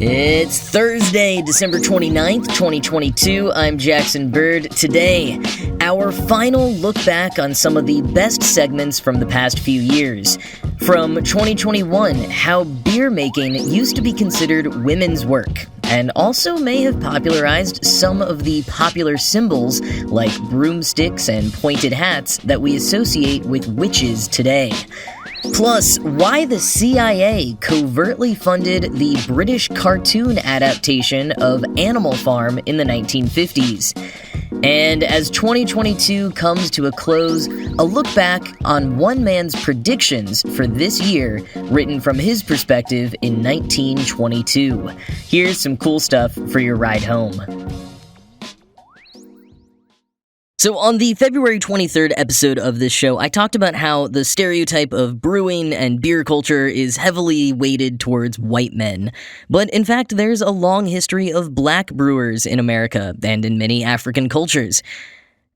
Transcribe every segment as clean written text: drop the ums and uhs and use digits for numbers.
It's Thursday, December 29th, 2022. I'm Jackson Bird. Today, our final look back on some of the best segments from the past few years. From 2021, how beer making used to be considered women's work, and also may have popularized some of the popular symbols like broomsticks and pointed hats that we associate with witches today. Plus, why the CIA covertly funded the British cartoon adaptation of Animal Farm in the 1950s. And as 2022 comes to a close, a look back on one man's predictions for this year, written from his perspective in 1922. Here's some cool stuff for your ride home. So on the February 23rd episode of this show, I talked about how the stereotype of brewing and beer culture is heavily weighted towards white men. But in fact, there's a long history of black brewers in America and in many African cultures.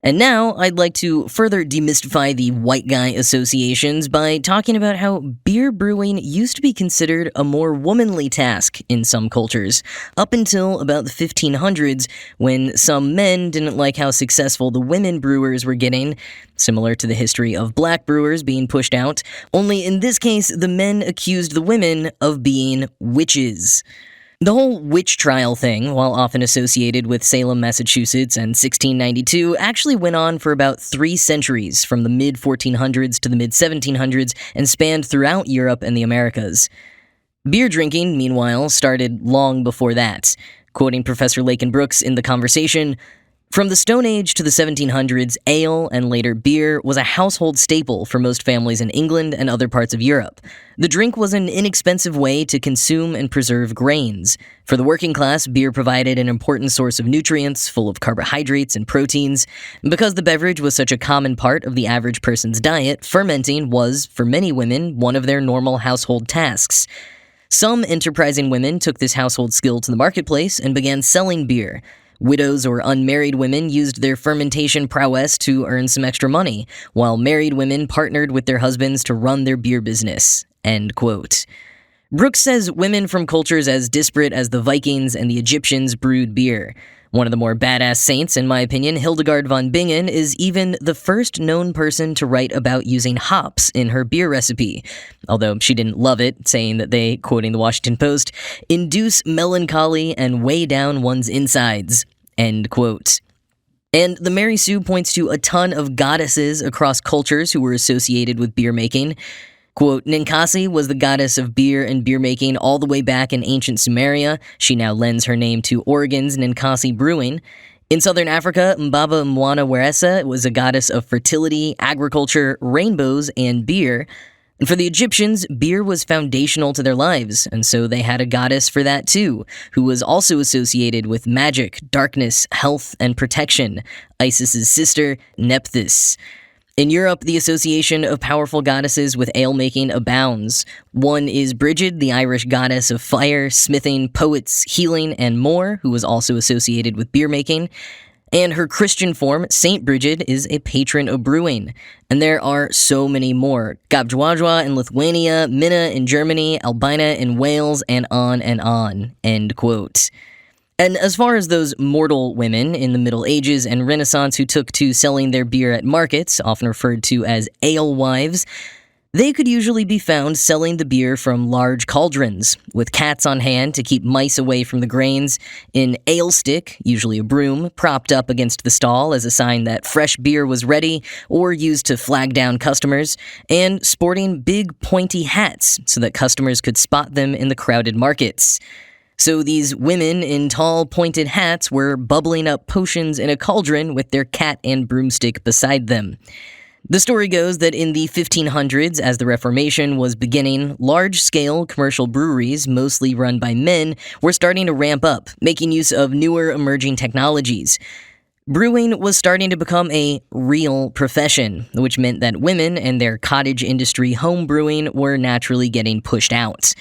And now, I'd like to further demystify the white guy associations by talking about how beer brewing used to be considered a more womanly task in some cultures, up until about the 1500s, when some men didn't like how successful the women brewers were getting, similar to the history of black brewers being pushed out, only in this case, the men accused the women of being witches. The whole witch trial thing, while often associated with Salem, Massachusetts, and 1692, actually went on for about 3 centuries, from the mid-1400s to the mid-1700s, and spanned throughout Europe and the Americas. Beer drinking, meanwhile, started long before that. Quoting Professor Lakin Brooks in The Conversation, "From the Stone Age to the 1700s, ale, and later beer, was a household staple for most families in England and other parts of Europe. The drink was an inexpensive way to consume and preserve grains. For the working class, beer provided an important source of nutrients, full of carbohydrates and proteins. And because the beverage was such a common part of the average person's diet, fermenting was, for many women, one of their normal household tasks. Some enterprising women took this household skill to the marketplace and began selling beer. Widows or unmarried women used their fermentation prowess to earn some extra money, while married women partnered with their husbands to run their beer business." End quote. Brooks says women from cultures as disparate as the Vikings and the Egyptians brewed beer. One of the more badass saints, in my opinion, Hildegard von Bingen, is even the first known person to write about using hops in her beer recipe, although she didn't love it, saying that they, quoting the Washington Post, "induce melancholy and weigh down one's insides." End quote. And the Mary Sue points to a ton of goddesses across cultures who were associated with beer making. Quote, "Ninkasi was the goddess of beer and beer making all the way back in ancient Sumeria. She now lends her name to Oregon's Ninkasi brewing. In southern Africa, Mbaba Mwana Weresa was a goddess of fertility, agriculture, rainbows, and beer. And for the Egyptians, beer was foundational to their lives, and so they had a goddess for that too, who was also associated with magic, darkness, health, and protection, Isis's sister, Nephthys. In Europe, the association of powerful goddesses with ale-making abounds. One is Brigid, the Irish goddess of fire, smithing, poets, healing, and more, who was also associated with beer-making. And her Christian form, Saint Brigid, is a patron of brewing. And there are so many more. Gabjwajwa in Lithuania, Minna in Germany, Albina in Wales, and on, end quote. And as far as those mortal women in the Middle Ages and Renaissance who took to selling their beer at markets, often referred to as alewives, they could usually be found selling the beer from large cauldrons, with cats on hand to keep mice away from the grains, an ale stick, usually a broom, propped up against the stall as a sign that fresh beer was ready, or used to flag down customers, and sporting big pointy hats so that customers could spot them in the crowded markets. So these women in tall, pointed hats were bubbling up potions in a cauldron with their cat and broomstick beside them. The story goes that in the 1500s, as the Reformation was beginning, large-scale commercial breweries, mostly run by men, were starting to ramp up, making use of newer emerging technologies. Brewing was starting to become a real profession, which meant that women and their cottage industry home brewing were naturally getting pushed out.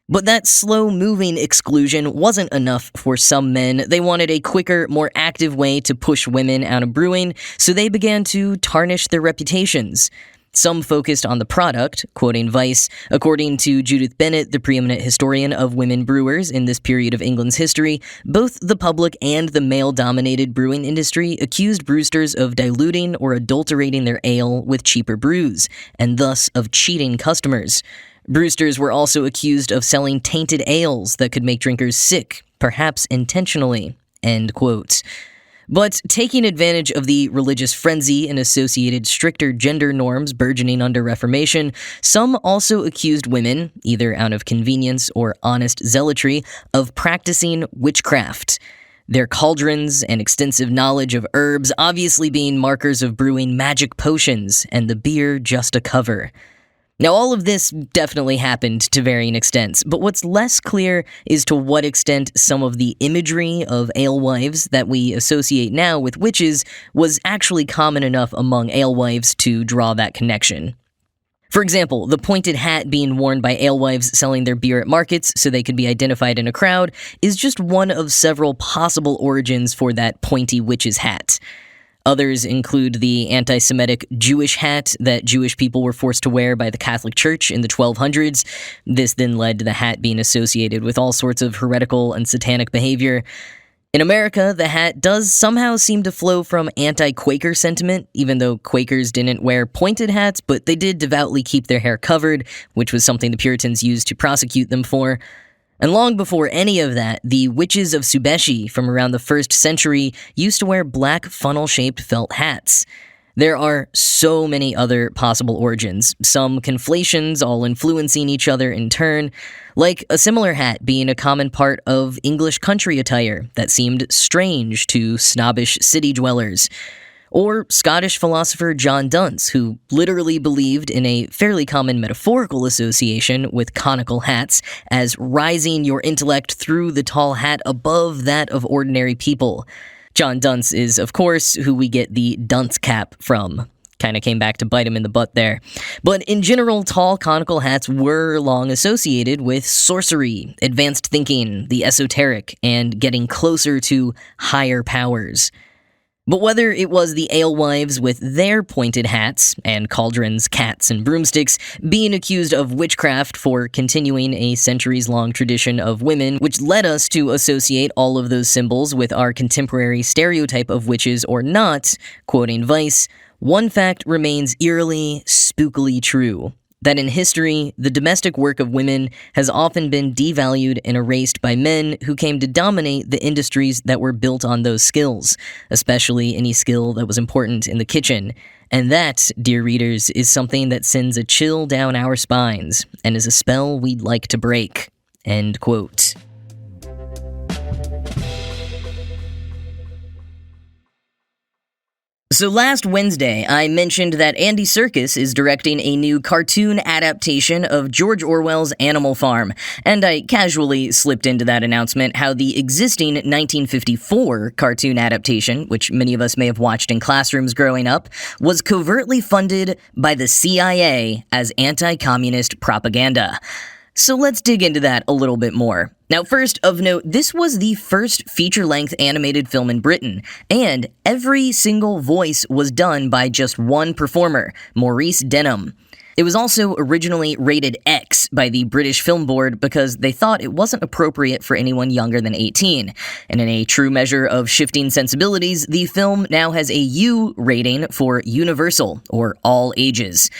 But that slow-moving exclusion wasn't enough for some men. They wanted a quicker, more active way to push women out of brewing, so they began to tarnish their reputations. Some focused on the product, quoting Vice. According to Judith Bennett, the preeminent historian of women brewers in this period of England's history, both the public and the male-dominated brewing industry accused brewsters of diluting or adulterating their ale with cheaper brews, and thus of cheating customers. Brewsters were also accused of selling tainted ales that could make drinkers sick, perhaps intentionally. End quote. But taking advantage of the religious frenzy and associated stricter gender norms burgeoning under Reformation, some also accused women, either out of convenience or honest zealotry, of practicing witchcraft. Their cauldrons and extensive knowledge of herbs obviously being markers of brewing magic potions, and the beer just a cover. Now, all of this definitely happened to varying extents, but what's less clear is to what extent some of the imagery of alewives that we associate now with witches was actually common enough among alewives to draw that connection. For example, the pointed hat being worn by alewives selling their beer at markets so they could be identified in a crowd is just one of several possible origins for that pointy witch's hat. Others include the anti-Semitic Jewish hat that Jewish people were forced to wear by the Catholic Church in the 1200s. This then led to the hat being associated with all sorts of heretical and satanic behavior. In America, the hat does somehow seem to flow from anti-Quaker sentiment, even though Quakers didn't wear pointed hats, but they did devoutly keep their hair covered, which was something the Puritans used to prosecute them for. And long before any of that, the witches of Subeshi from around the 1st century used to wear black funnel-shaped felt hats. There are so many other possible origins, some conflations all influencing each other in turn, like a similar hat being a common part of English country attire that seemed strange to snobbish city dwellers. Or Scottish philosopher John Donne, who literally believed in a fairly common metaphorical association with conical hats as rising your intellect through the tall hat above that of ordinary people. John Donne is, of course, who we get the dunce cap from. Kind of came back to bite him in the butt there. But in general, tall conical hats were long associated with sorcery, advanced thinking, the esoteric, and getting closer to higher powers. But whether it was the alewives with their pointed hats, and cauldrons, cats, and broomsticks, being accused of witchcraft for continuing a centuries-long tradition of women, which led us to associate all of those symbols with our contemporary stereotype of witches or not, quoting Vice, one fact remains eerily, spookily true. That in history, the domestic work of women has often been devalued and erased by men who came to dominate the industries that were built on those skills, especially any skill that was important in the kitchen. And that, dear readers, is something that sends a chill down our spines, and is a spell we'd like to break. End quote. So last Wednesday, I mentioned that Andy Serkis is directing a new cartoon adaptation of George Orwell's Animal Farm, and I casually slipped into that announcement how the existing 1954 cartoon adaptation, which many of us may have watched in classrooms growing up, was covertly funded by the CIA as anti-communist propaganda. So let's dig into that a little bit more. Now, first of note, this was the first feature-length animated film in Britain, and every single voice was done by just one performer, Maurice Denham. It was also originally rated X by the British Film Board because they thought it wasn't appropriate for anyone younger than 18. And in a true measure of shifting sensibilities, the film now has a U rating for universal, or all ages.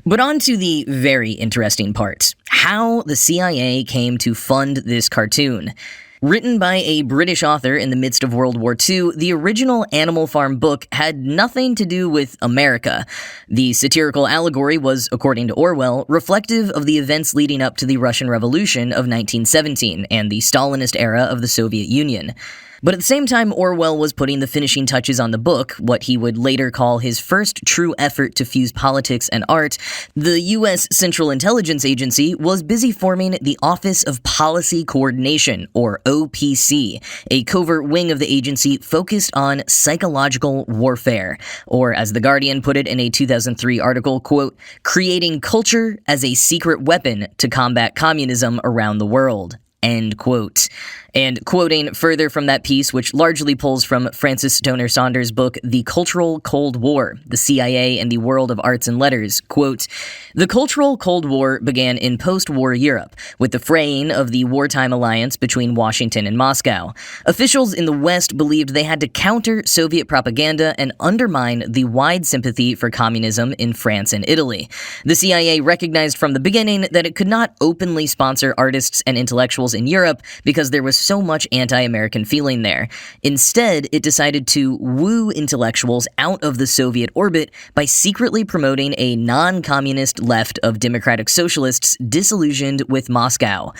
But on to the very interesting part, how the CIA came to fund this cartoon. Written by a British author in the midst of World War II, the original Animal Farm book had nothing to do with America. The satirical allegory was, according to Orwell, reflective of the events leading up to the Russian Revolution of 1917 and the Stalinist era of the Soviet Union. But at the same time Orwell was putting the finishing touches on the book, what he would later call his first true effort to fuse politics and art, the U.S. Central Intelligence Agency was busy forming the Office of Policy Coordination, or OPC, a covert wing of the agency focused on psychological warfare, or as The Guardian put it in a 2003 article, quote, creating culture as a secret weapon to combat communism around the world, End quote. And quoting further from that piece, which largely pulls from Francis Stoner Saunders' book, The Cultural Cold War, The CIA and the World of Arts and Letters, quote, "The Cultural Cold War began in post-war Europe, with the fraying of the wartime alliance between Washington and Moscow. Officials in the West believed they had to counter Soviet propaganda and undermine the wide sympathy for communism in France and Italy. The CIA recognized from the beginning that it could not openly sponsor artists and intellectuals in Europe because there was so much anti-American feeling there. Instead, it decided to woo intellectuals out of the Soviet orbit by secretly promoting a non-communist left of democratic socialists disillusioned with Moscow."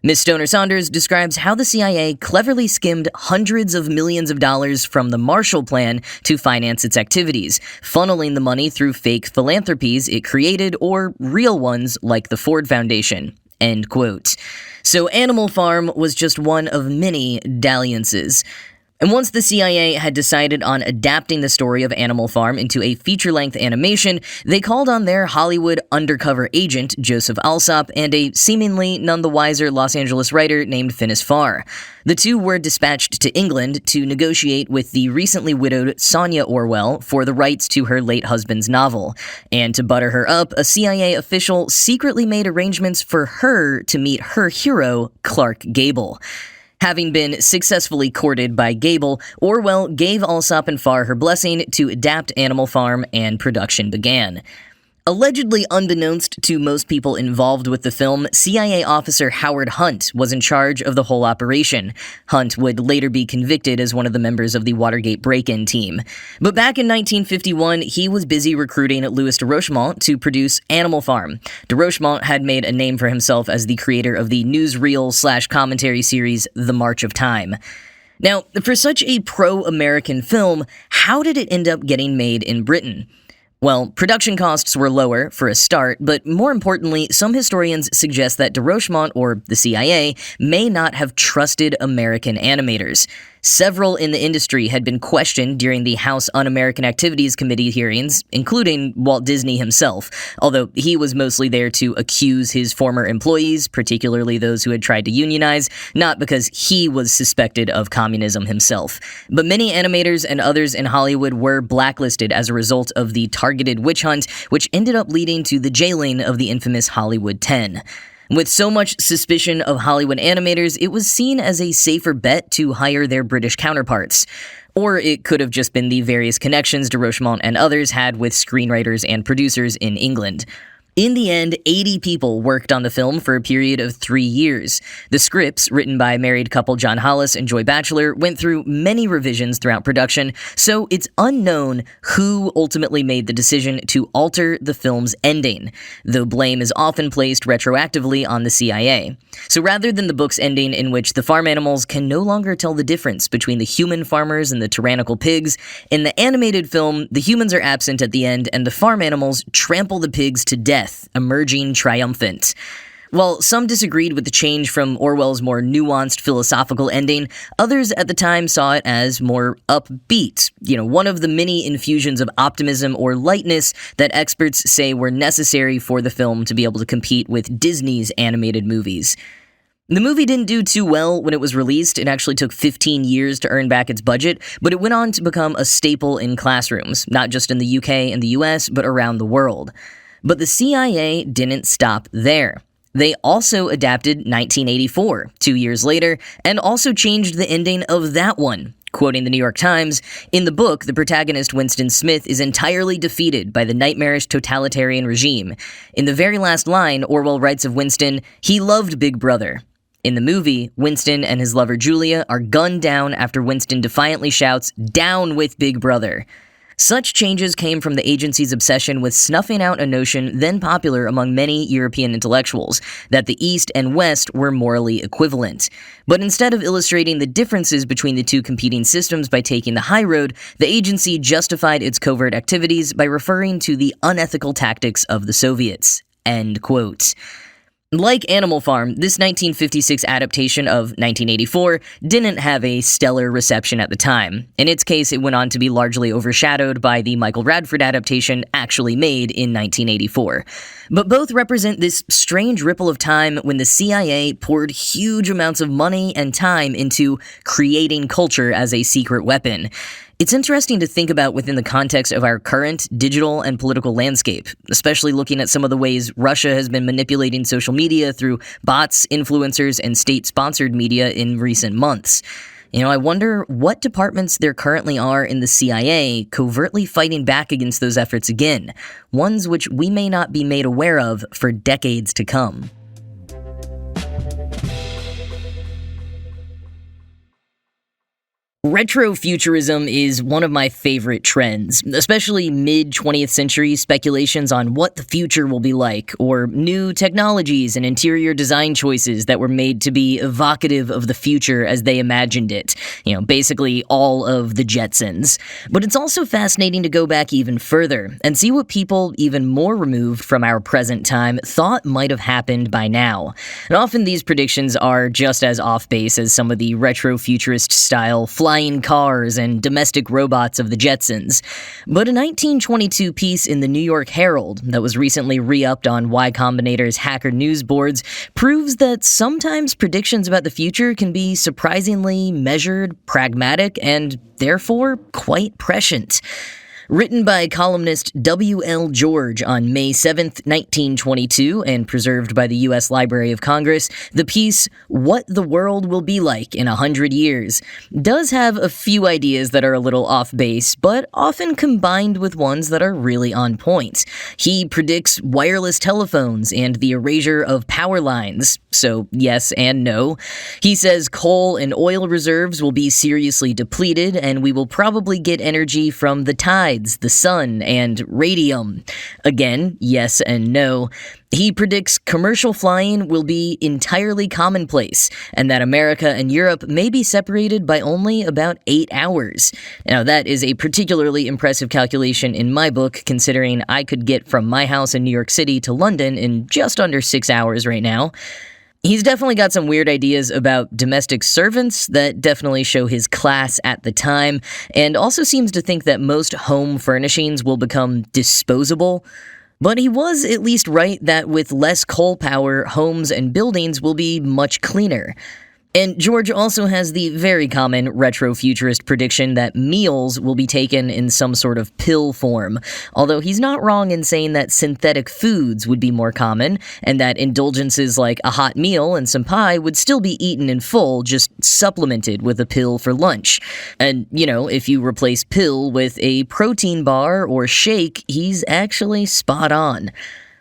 Ms. Stoner Saunders describes how the CIA cleverly skimmed hundreds of millions of dollars from the Marshall Plan to finance its activities, funneling the money through fake philanthropies it created or real ones like the Ford Foundation. End quote. So Animal Farm was just one of many dalliances. And once the CIA had decided on adapting the story of Animal Farm into a feature-length animation, they called on their Hollywood undercover agent, Joseph Alsop, and a seemingly none the wiser Los Angeles writer named Phineas Farr. The two were dispatched to England to negotiate with the recently widowed Sonia Orwell for the rights to her late husband's novel. And to butter her up, a CIA official secretly made arrangements for her to meet her hero, Clark Gable. Having been successfully courted by Gable, Orwell gave Alsop and Farr her blessing to adapt Animal Farm, and production began. Allegedly unbeknownst to most people involved with the film, CIA officer Howard Hunt was in charge of the whole operation. Hunt would later be convicted as one of the members of the Watergate break-in team. But back in 1951, he was busy recruiting Louis de Rochemont to produce Animal Farm. De Rochemont had made a name for himself as the creator of the newsreel/commentary series The March of Time. Now, for such a pro-American film, how did it end up getting made in Britain? Well, production costs were lower, for a start, but more importantly, some historians suggest that de Rochemont, or the CIA, may not have trusted American animators. Several in the industry had been questioned during the House Un-American Activities Committee hearings, including Walt Disney himself, although he was mostly there to accuse his former employees, particularly those who had tried to unionize, not because he was suspected of communism himself. But many animators and others in Hollywood were blacklisted as a result of the targeted witch hunt, which ended up leading to the jailing of the infamous Hollywood 10. With so much suspicion of Hollywood animators, it was seen as a safer bet to hire their British counterparts. Or it could have just been the various connections de Rochemont and others had with screenwriters and producers in England. In the end, 80 people worked on the film for a period of 3 years. The scripts, written by married couple John Hollis and Joy Batchelor, went through many revisions throughout production, so it's unknown who ultimately made the decision to alter the film's ending, though blame is often placed retroactively on the CIA. So rather than the book's ending in which the farm animals can no longer tell the difference between the human farmers and the tyrannical pigs, in the animated film, the humans are absent at the end and the farm animals trample the pigs to death, emerging triumphant. While some disagreed with the change from Orwell's more nuanced philosophical ending, others at the time saw it as more upbeat, one of the many infusions of optimism or lightness that experts say were necessary for the film to be able to compete with Disney's animated movies. The movie didn't do too well when it was released. It actually took 15 years to earn back its budget, but it went on to become a staple in classrooms, not just in the UK and the US, but around the world. But the CIA didn't stop there. They also adapted 1984, 2 years later, and also changed the ending of that one. Quoting the New York Times, in the book, the protagonist Winston Smith is entirely defeated by the nightmarish totalitarian regime. In the very last line, Orwell writes of Winston, "He loved Big Brother." In the movie, Winston and his lover Julia are gunned down after Winston defiantly shouts, "Down with Big Brother." Such changes came from the agency's obsession with snuffing out a notion then popular among many European intellectuals, that the East and West were morally equivalent. But instead of illustrating the differences between the two competing systems by taking the high road, the agency justified its covert activities by referring to the unethical tactics of the Soviets. End quote. Like Animal Farm, this 1956 adaptation of 1984 didn't have a stellar reception at the time. In its case, it went on to be largely overshadowed by the Michael Radford adaptation actually made in 1984. But both represent this strange ripple of time when the CIA poured huge amounts of money and time into creating culture as a secret weapon. It's interesting to think about within the context of our current digital and political landscape, especially looking at some of the ways Russia has been manipulating social media through bots, influencers, and state-sponsored media in recent months. I wonder what departments there currently are in the CIA covertly fighting back against those efforts again, ones which we may not be made aware of for decades to come. Retrofuturism is one of my favorite trends, especially mid-20th century speculations on what the future will be like, or new technologies and interior design choices that were made to be evocative of the future as they imagined it. Basically all of the Jetsons. But it's also fascinating to go back even further and see what people even more removed from our present time thought might have happened by now. And often these predictions are just as off-base as some of the retrofuturist-style flying cars and domestic robots of the Jetsons. But a 1922 piece in the New York Herald that was recently re-upped on Y Combinator's hacker news boards proves that sometimes predictions about the future can be surprisingly measured, pragmatic, and therefore quite prescient. Written by columnist W.L. George on May 7th, 1922, and preserved by the U.S. Library of Congress, the piece, What the World Will Be Like in 100 Years, does have a few ideas that are a little off base, but often combined with ones that are really on point. He predicts wireless telephones and the erasure of power lines, so yes and no. He says coal and oil reserves will be seriously depleted, and we will probably get energy from the tides, the sun, and radium. Again, yes and no. He predicts commercial flying will be entirely commonplace, and that America and Europe may be separated by only about 8 hours. Now, that is a particularly impressive calculation in my book, considering I could get from my house in New York City to London in just under 6 hours right now. He's definitely got some weird ideas about domestic servants that definitely show his class at the time, and also seems to think that most home furnishings will become disposable. But he was at least right that with less coal power, homes and buildings will be much cleaner. And George also has the very common retrofuturist prediction that meals will be taken in some sort of pill form, although he's not wrong in saying that synthetic foods would be more common, and that indulgences like a hot meal and some pie would still be eaten in full, just supplemented with a pill for lunch. And, if you replace pill with a protein bar or shake, he's actually spot on.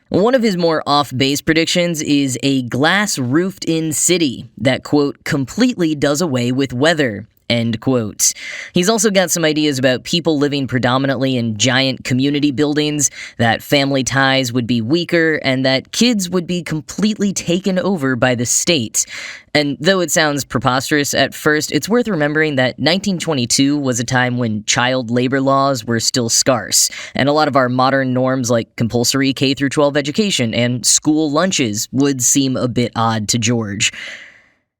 One of his more off-base predictions is a glass-roofed-in city that, quote, completely does away with weather, end quote. He's also got some ideas about people living predominantly in giant community buildings, that family ties would be weaker, and that kids would be completely taken over by the state. And though it sounds preposterous at first, it's worth remembering that 1922 was a time when child labor laws were still scarce, and a lot of our modern norms like compulsory K-12 education and school lunches would seem a bit odd to George.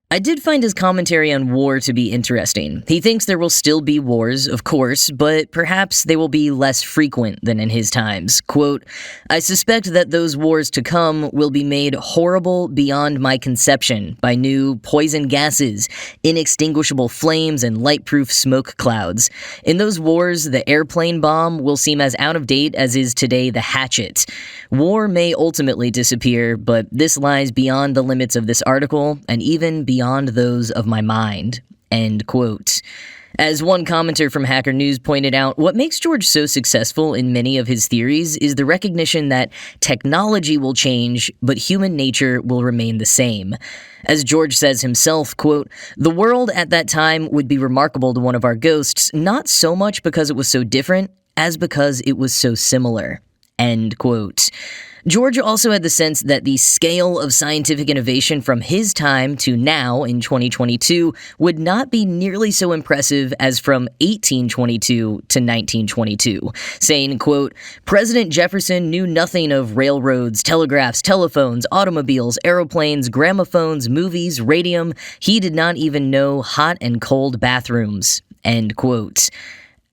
I did find his commentary on war to be interesting. He thinks there will still be wars, of course, but perhaps they will be less frequent than in his times. Quote, I suspect that those wars to come will be made horrible beyond my conception by new poison gases, inextinguishable flames, and light-proof smoke clouds. In those wars, the airplane bomb will seem as out of date as is today the hatchet. War may ultimately disappear, but this lies beyond the limits of this article, and even beyond those of my mind, end quote. As one commenter from Hacker News pointed out, what makes George so successful in many of his theories is the recognition that technology will change, but human nature will remain the same. As George says himself, quote, the world at that time would be remarkable to one of our ghosts, not so much because it was so different, as because it was so similar, End quote. George also had the sense that the scale of scientific innovation from his time to now in 2022 would not be nearly so impressive as from 1822 to 1922, saying, quote, President Jefferson knew nothing of railroads, telegraphs, telephones, automobiles, aeroplanes, gramophones, movies, radium. He did not even know hot and cold bathrooms, end quote.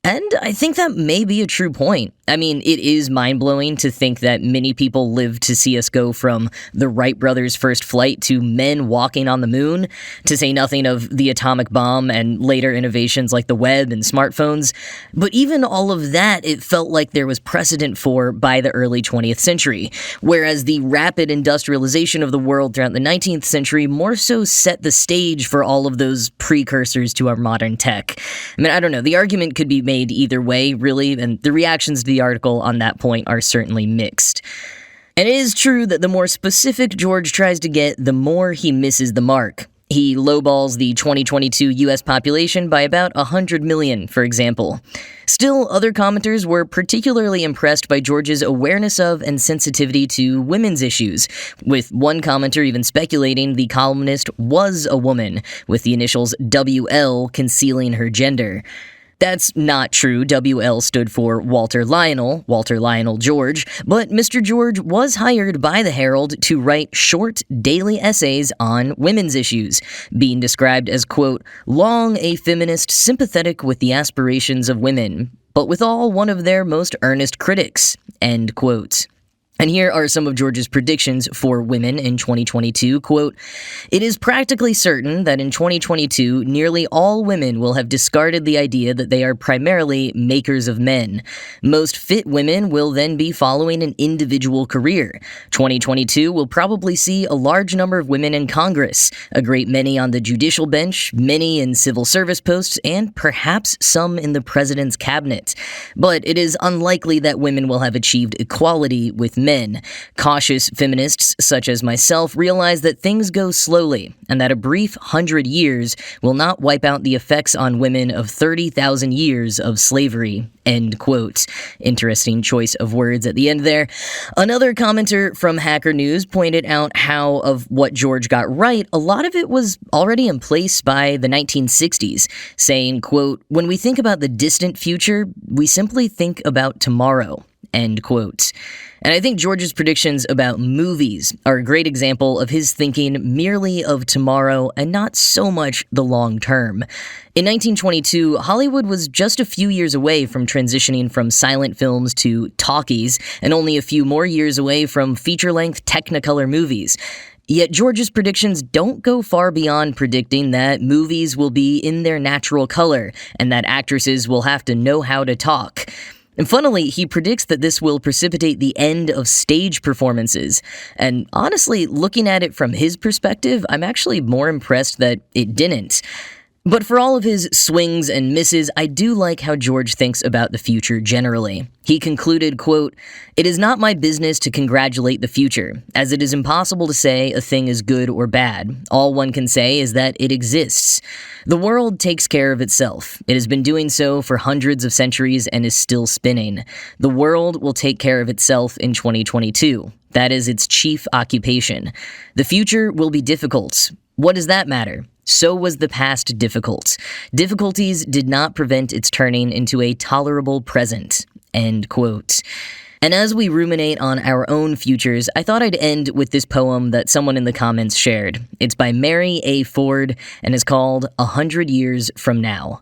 And I think that may be a true point. I mean, it is mind-blowing to think that many people lived to see us go from the Wright brothers' first flight to men walking on the moon, to say nothing of the atomic bomb and later innovations like the web and smartphones. But even all of that, it felt like there was precedent for by the early 20th century, whereas the rapid industrialization of the world throughout the 19th century more so set the stage for all of those precursors to our modern tech. I mean, I don't know, the argument could be made either way, really, and the reactions to the article on that point are certainly mixed. And it is true that the more specific George tries to get, the more he misses the mark. He lowballs the 2022 US population by about 100 million, for example. Still, other commenters were particularly impressed by George's awareness of and sensitivity to women's issues, with one commenter even speculating the columnist was a woman, with the initials WL concealing her gender. That's not true. WL stood for Walter Lionel George, but Mr. George was hired by the Herald to write short daily essays on women's issues, being described as, quote, long a feminist sympathetic with the aspirations of women, but withal one of their most earnest critics, end quote. And here are some of George's predictions for women in 2022, quote, it is practically certain that in 2022, nearly all women will have discarded the idea that they are primarily makers of men. Most fit women will then be following an individual career. 2022 will probably see a large number of women in Congress, a great many on the judicial bench, many in civil service posts, and perhaps some in the president's cabinet. But it is unlikely that women will have achieved equality with men. Cautious feminists such as myself realize that things go slowly, and that a brief 100 years will not wipe out the effects on women of 30,000 years of slavery, end quote. Interesting choice of words at the end there. Another commenter from Hacker News pointed out how of what George got right, a lot of it was already in place by the 1960s, saying, quote, when we think about the distant future, we simply think about tomorrow, end quote. And I think George's predictions about movies are a great example of his thinking merely of tomorrow and not so much the long term. In 1922, Hollywood was just a few years away from transitioning from silent films to talkies, and only a few more years away from feature-length Technicolor movies. Yet George's predictions don't go far beyond predicting that movies will be in their natural color, and that actresses will have to know how to talk. And funnily, he predicts that this will precipitate the end of stage performances. And honestly, looking at it from his perspective, I'm actually more impressed that it didn't. But for all of his swings and misses, I do like how George thinks about the future generally. He concluded, quote, it is not my business to congratulate the future, as it is impossible to say a thing is good or bad. All one can say is that it exists. The world takes care of itself. It has been doing so for hundreds of centuries and is still spinning. The world will take care of itself in 2022. That is its chief occupation. The future will be difficult. What does that matter? So was the past difficult. Difficulties did not prevent its turning into a tolerable present. End quote. And as we ruminate on our own futures, I thought I'd end with this poem that someone in the comments shared. It's by Mary A. Ford and is called 100 Years From Now.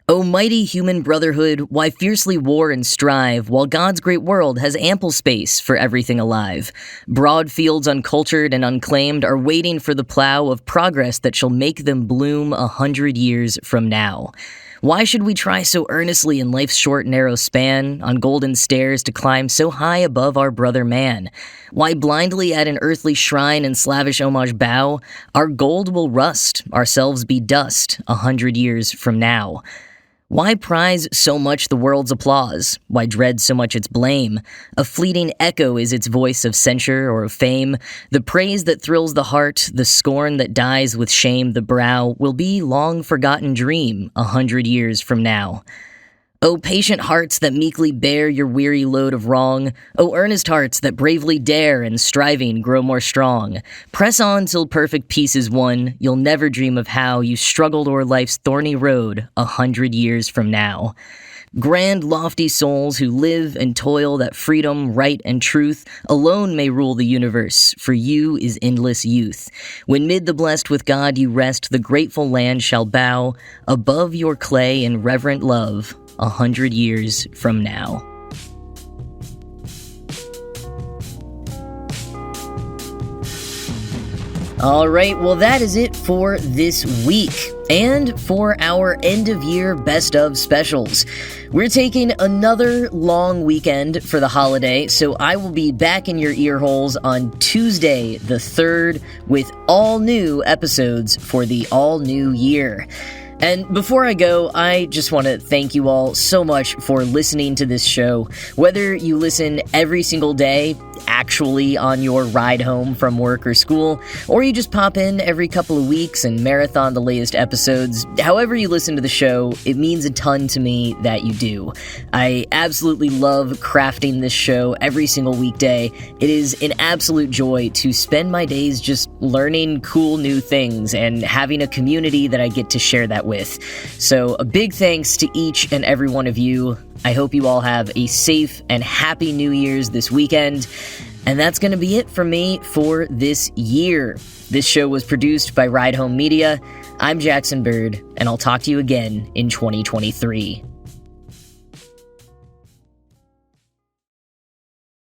O mighty human brotherhood, why fiercely war and strive, while God's great world has ample space for everything alive? Broad fields uncultured and unclaimed are waiting for the plow of progress that shall make them bloom 100 years from now. Why should we try so earnestly in life's short, narrow span, on golden stairs to climb so high above our brother man? Why blindly at an earthly shrine and slavish homage bow? Our gold will rust, ourselves be dust, 100 years from now. Why prize so much the world's applause? Why dread so much its blame? A fleeting echo is its voice of censure or of fame. The praise that thrills the heart, the scorn that dies with shame the brow, will be long forgotten dream 100 years from now. O patient hearts that meekly bear your weary load of wrong, O earnest hearts that bravely dare and striving grow more strong, press on till perfect peace is won, you'll never dream of how you struggled o'er life's thorny road 100 years from now. Grand, lofty souls who live and toil that freedom, right, and truth alone may rule the universe, for you is endless youth. When mid the blessed with God you rest, the grateful land shall bow above your clay in reverent love 100 years from now. Alright, well that is it for this week, and for our end-of-year best-of specials. We're taking another long weekend for the holiday, so I will be back in your ear holes on Tuesday the 3rd with all new episodes for the all-new year. And before I go, I just want to thank you all so much for listening to this show. Whether you listen every single day, actually on your ride home from work or school, or you just pop in every couple of weeks and marathon the latest episodes, however you listen to the show, it means a ton to me that you do. I absolutely love crafting this show every single weekday. It is an absolute joy to spend my days just learning cool new things and having a community that I get to share that with. So a big thanks to each and every one of you. I hope you all have a safe and happy New Year's this weekend. And that's going to be it for me for this year. This show was produced by Ride Home Media. I'm Jackson Bird, and I'll talk to you again in 2023.